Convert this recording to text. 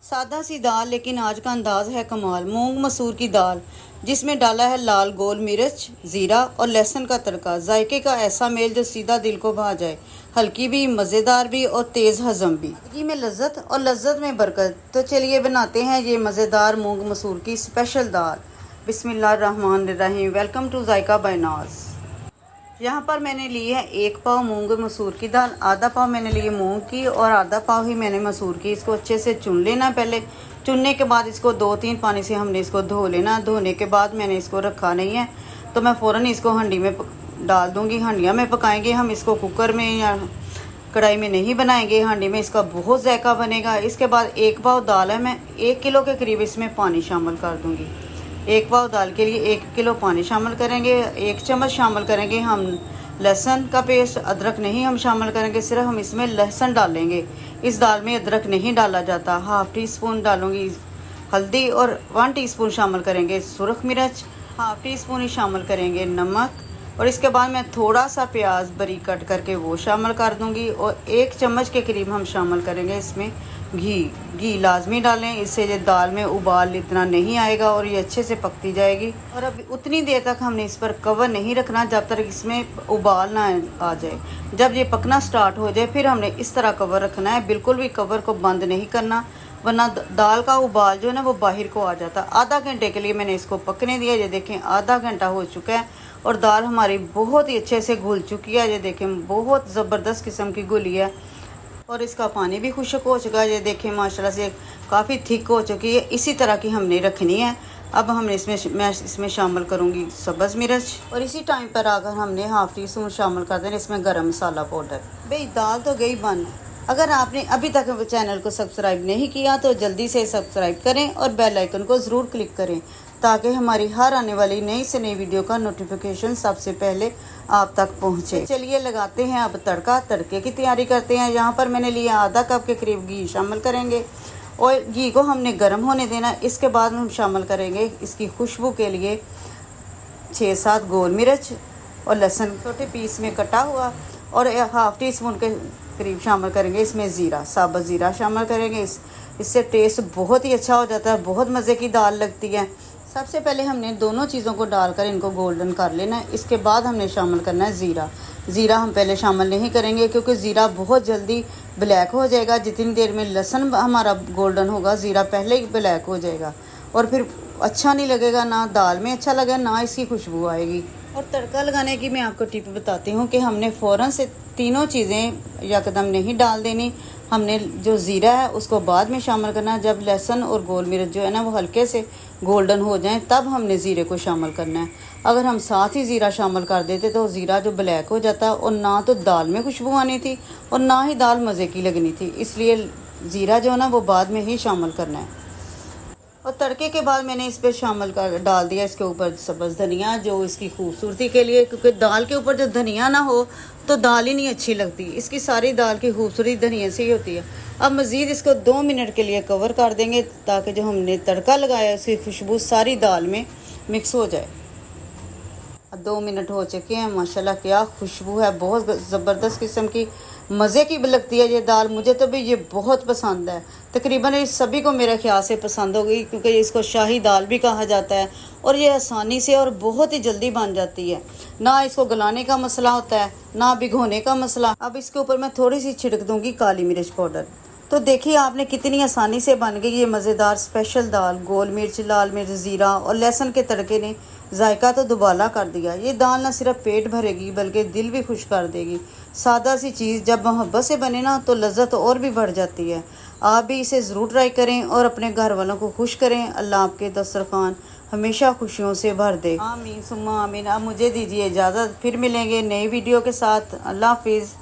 सादा सी दाल लेकिन आज का अंदाज है कमाल। मूंग मसूर की दाल जिसमें डाला है लाल गोल मिर्च, ज़ीरा और लहसुन का तड़का। जायके का ऐसा मेल जो सीधा दिल को भा जाए। हल्की भी, मज़ेदार भी और तेज़ हजम भी। घी में लज्जत और लज्जत में बरकत। तो चलिए बनाते हैं ये मज़ेदार मूंग मसूर की स्पेशल दाल। बिस्मिल्लाहिर्रहमानिर्रहीम। वेलकम टू जायका बाय नाज। यहाँ पर मैंने ली है 1 पाव मूंग मसूर की दाल, आधा पाव मैंने लिए मूंग की और आधा पाव ही मैंने मसूर की। इसको अच्छे से चुन लेना। पहले चुनने के बाद इसको 2-3 पानी से हमने इसको धो लेना। धोने के बाद मैंने इसको रखा नहीं है तो मैं फ़ौरन इसको हंडी में डाल दूँगी। हंडिया में पकाएंगे हम इसको, कुकर में या कढ़ाई में नहीं बनाएंगे। हांडी में इसका बहुत जायका बनेगा। इसके बाद 1 पाव दाल है, मैं 1 किलो के करीब इसमें पानी शामिल कर दूँगी। 1 पाव दाल के लिए 1 किलो पानी शामिल करेंगे। 1 चम्मच शामिल करेंगे हम लहसुन का पेस्ट। अदरक नहीं हम शामिल करेंगे, सिर्फ हम इसमें लहसुन डालेंगे। इस दाल में अदरक नहीं डाला जाता। हाफ़ टी स्पून डालूँगी हल्दी और 1 टीस्पून शामिल करेंगे सुरख मिर्च। हाफ़ टी स्पून ही शामिल करेंगे नमक। और इसके बाद मैं थोड़ा सा प्याज बारीक कट करके वो शामिल कर दूँगी। और 1 चम्मच के करीब हम शामिल करेंगे इसमें घी लाजमी डालें, इससे ये दाल में उबाल इतना नहीं आएगा और ये अच्छे से पकती जाएगी। और अब उतनी देर तक हमने इस पर कवर नहीं रखना जब तक इसमें उबाल ना आ जाए। जब ये पकना स्टार्ट हो जाए फिर हमने इस तरह कवर रखना है। बिल्कुल भी कवर को बंद नहीं करना, वरना दाल का उबाल जो है ना वो बाहर को आ जाता। आधा घंटे के लिए मैंने इसको पकने दिया। ये देखें आधा घंटा हो चुका है और दाल हमारी बहुत ही अच्छे से घुल चुकी है। ये देखें बहुत ज़बरदस्त किस्म की घुली है और इसका पानी भी खुश्क हो चुका है। ये देखें माशाल्लाह से काफ़ी थिक हो चुकी है। इसी तरह की हमने रखनी है। अब हमने मैं इसमें शामिल करूँगी सब्ज़ मिर्च और इसी टाइम पर आकर हमने हाफ़ टी स्पून शामिल कर देना इसमें गरम मसाला पाउडर। भाई दाल तो गई बन। अगर आपने अभी तक चैनल को सब्सक्राइब नहीं किया तो जल्दी से सब्सक्राइब करें और बेल आइकन को ज़रूर क्लिक करें ताकि हमारी हर आने वाली नई से नई वीडियो का नोटिफिकेशन सबसे पहले आप तक पहुंचे। चलिए लगाते हैं अब तड़का। तड़के की तैयारी करते हैं। यहाँ पर मैंने लिया आधा कप के करीब घी शामिल करेंगे और घी को हमने गर्म होने देना। इसके बाद हम शामिल करेंगे इसकी खुशबू के लिए 6-7 गोल मिर्च और लहसुन छोटे पीस में कटा हुआ और हाफ़ टी स्पून के करीब शामिल करेंगे इसमें ज़ीरा, साबुत ज़ीरा शामिल करेंगे। इससे टेस्ट बहुत ही अच्छा हो जाता है, बहुत मज़े की दाल लगती है। सबसे पहले हमने दोनों चीज़ों को डालकर इनको गोल्डन कर लेना है। इसके बाद हमने शामिल करना है ज़ीरा। ज़ीरा हम पहले शामिल नहीं करेंगे क्योंकि ज़ीरा बहुत जल्दी ब्लैक हो जाएगा। जितनी देर में लहसुन हमारा गोल्डन होगा ज़ीरा पहले ही ब्लैक हो जाएगा और फिर अच्छा नहीं लगेगा, ना दाल में अच्छा लगेगा ना इसकी खुशबू आएगी। और तड़का लगाने की मैं आपको टिप बताती हूँ कि हमने फ़ौरन से तीनों चीज़ें यकदम नहीं डाल देनी। हमने जो ज़ीरा है उसको बाद में शामिल करना है। जब लहसुन और गोल मिर्च जो है ना वो हल्के से गोल्डन हो जाएं तब हमने ज़ीरे को शामिल करना है। अगर हम साथ ही ज़ीरा शामिल कर देते तो ज़ीरा जो ब्लैक हो जाता और ना तो दाल में खुशबू आनी थी और ना ही दाल मज़े की लगनी थी। इसलिए ज़ीरा जो है ना वो बाद में ही शामिल करना है। और तड़के के बाद मैंने इस पर शामिल कर डाल दिया इसके ऊपर सब्ज़ धनिया जो इसकी खूबसूरती के लिए, क्योंकि दाल के ऊपर जो धनिया ना हो तो दाल ही नहीं अच्छी लगती। इसकी सारी दाल की खूबसूरती धनिया से ही होती है। अब मज़ीद इसको 2 मिनट के लिए कवर कर देंगे ताकि जो हमने तड़का लगाया उसकी खुशबू सारी दाल में मिक्स हो जाए। अब 2 मिनट हो चुके हैं। माशाल्लाह क्या खुशबू है, बहुत ज़बरदस्त किस्म की मज़े की लगती है ये दाल। मुझे तो भी ये बहुत पसंद है। तकरीबन ये सभी को मेरे ख्याल से पसंद होगी क्योंकि इसको शाही दाल भी कहा जाता है और ये आसानी से और बहुत ही जल्दी बन जाती है। ना इसको गलाने का मसला होता है ना भिगोने का मसला। अब इसके ऊपर मैं थोड़ी सी छिड़क दूँगी काली मिर्च पाउडर। तो देखिए आपने कितनी आसानी से बन गई ये मज़ेदार स्पेशल दाल। गोल मिर्च, लाल मिर्च, ज़ीरा और लहसुन के तड़के ने जायका तो दुबाला कर दिया। ये दाल ना सिर्फ पेट भरेगी बल्कि दिल भी खुश कर देगी। सादा सी चीज़ जब मोहब्बत से बने ना तो लज्जत और भी बढ़ जाती है। आप भी इसे ज़रूर ट्राई करें और अपने घर वालों को खुश करें। अल्लाह आपके दस्तरखान हमेशा खुशियों से भर दे। आमीन सुम्मा आमीन। अब मुझे दीजिए इजाज़त, फिर मिलेंगे नई वीडियो के साथ। अल्लाह हाफिज़।